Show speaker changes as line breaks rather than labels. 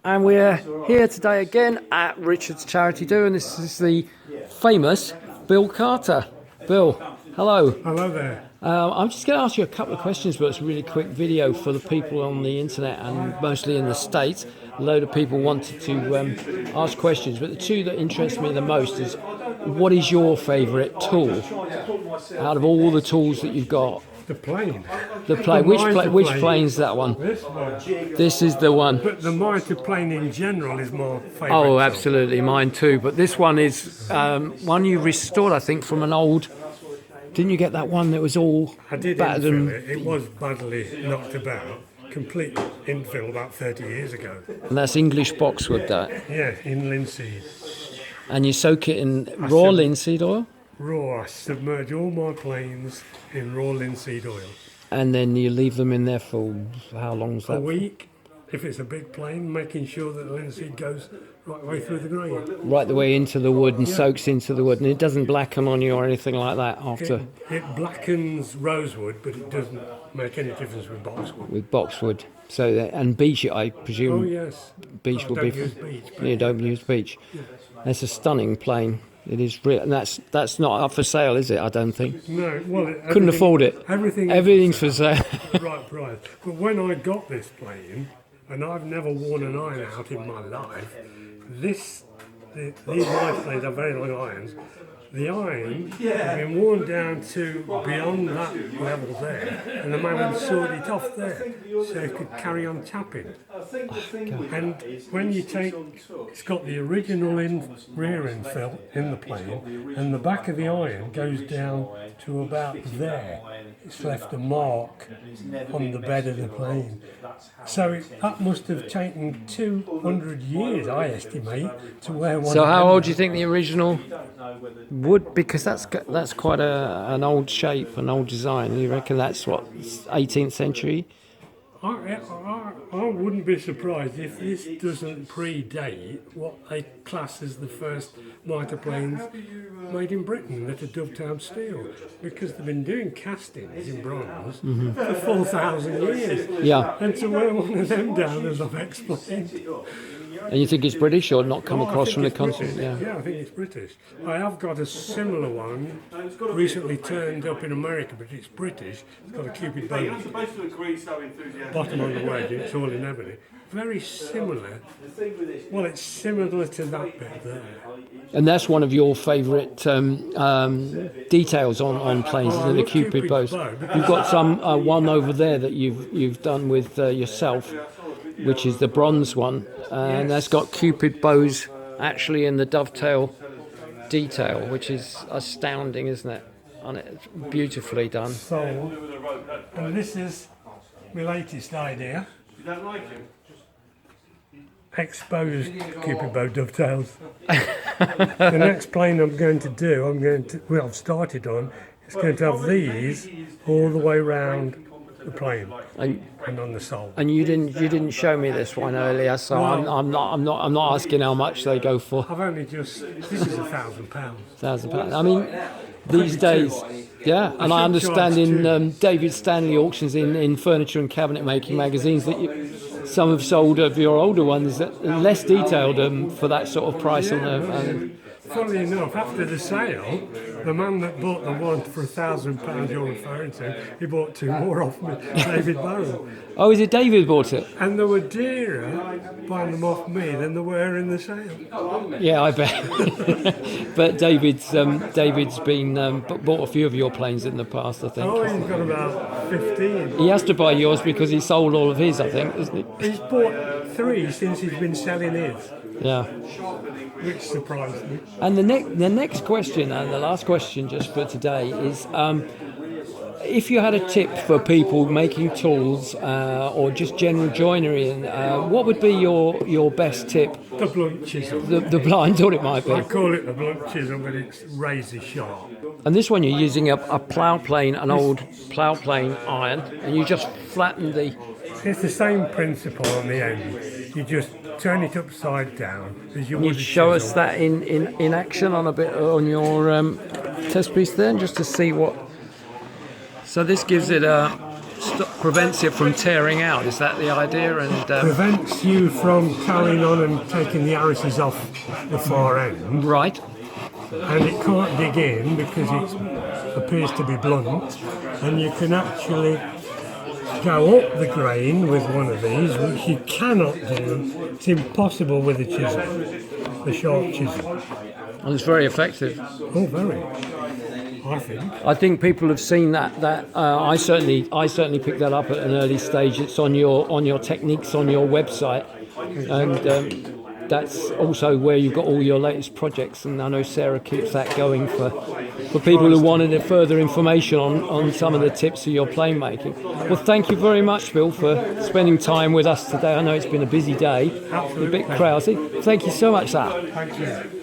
And we're here today again at Richard's Charity Do, and this is the famous Bill Carter. Bill, hello.
Hello there.
I'm just going to ask you a couple of questions, but it's a really quick video for the people on the internet and mostly in the States. A load of people wanted to ask questions, but the two that interest me the most is, what is your favourite tool out of all the tools that you've got?
The plane.
The plane. Which plane's that one?
This one.
This is the one.
But the mitre plane in general is my favourite.
Oh, absolutely, mine too. But this one is one you restored, I think, from an old. Didn't you get that one that was all
I did
battered
infill
and?
it. It was badly knocked about. Complete infill about 30 years ago.
And that's English boxwood, that.
Yeah, in linseed.
And you soak it in raw linseed oil,
Raw. I submerge all my planes in raw linseed oil.
and then you leave them in there for how long's
A
that?
week, if it's a big plane, making sure that the linseed goes right way through the grain.
Right the way into the wood and soaks into the wood, and it doesn't blacken on you or anything like that after
It blackens rosewood, but it doesn't make any difference with boxwood.
with boxwood. So and beech, I presume.
Oh yes.
Beech
I
will
don't
be.
use beech, but
You don't use beech. That's a stunning plane. It is real, and that's not up for sale, is it? I don't think.
no, well,
Couldn't afford it.
Everything's
for sale.
right price. But when I got this plane, and I've never worn an iron out in my life, these knife planes are very long irons. The iron had been worn down to beyond that level there, and the man had sawed it off there so he could carry on tapping. And when you take, it's got the original rear infill in the plane, and the back of the iron goes down to about there. It's left a mark on the bed of the plane. So that must have taken 200 years, I estimate, to wear one.
So
of
how
them.
old do you think the original would? Because that's quite an old shape, an old design. You reckon that's what 18th century?
I wouldn't be surprised if this doesn't predate what they class as the first mitre planes made in Britain that are dovetailed steel, because they've been doing castings in bronze for 4,000 years.
Yeah.
And to wear one of them down, as I've explained.
And you think it's British or not come
Oh, I
across
think
from the
it's
continent?
British.
Yeah.
I think it's British. I have got a similar one recently turned up in America, but it's British. It's got a Cupid bow bottom on the wedge, it's all in ebony. Very similar. Well, it's similar to that bit there.
And that's one of your favourite details on planes,
Oh, I
isn't it? The
love
Cupid
Cupid's
bows.
bow, because
You've got some one over there that you've done with yourself, which is the bronze one, and that's got Cupid bows actually in the dovetail detail, which is astounding, isn't it? And it's beautifully done.
So, and this is my latest idea. Exposed Cupid bow dovetails. The next plane I'm going to do, I've started on, it's going to have these all the way round the plane
And
on the sole.
and you didn't show me this one earlier, so
Well-
I'm not asking how much they go for.
I've only just, this is £1,000.
£1,000. I mean, these days, yeah. And I understand in David Stanley auctions in furniture and cabinet making magazines that some have sold of your older ones that are less detailed for that sort of price on the.
Funnily enough, after the sale, the man that bought the one for £1,000 you're referring to, he bought two more off me, David Barrow.
Oh, is it David bought it?
And they were dearer buying them off me than they were in the sale.
Yeah, I bet. But David's been bought a few of your planes in the past, I think.
Oh, he's got about 15.
He has to buy yours because he sold all of his, I think, isn't he?
He's bought 3 since he's been selling his,
Yeah.
which surprised me.
And the next question, and the last question just for today, is if you had a tip for people making tools or just general joinery, and what would be your best tip?
The blunt chisel.
The blind, thought it might
I
be.
call it the blunt chisel, but it's razor sharp.
And this one you're using a plough plane, an old plough plane iron, and you just flatten the.
It's the same principle on the end. You just turn it upside down as you
Can you
would a
show us
chisel.
that in action on a bit on your test piece then, just to see what. So this gives it a prevents it from tearing out. Is that the idea? And
Prevents you from carrying on and taking the arises off the far end.
right.
And it can't dig in because it appears to be blunt, and you can actually go up the grain with one of these, which you cannot do. It's impossible with a chisel, the sharp chisel.
And it's very effective.
Oh, very. I think.
I think people have seen that. I certainly picked that up at an early stage. It's on your techniques on your website, and that's also where you've got all your latest projects. And I know Sarah keeps that going for people who wanted further information on some of the tips of your plane making. Well, thank you very much, Bill, for spending time with us today. I know it's been a busy day, a bit crowded. Thank you so much, sir.
Thank you.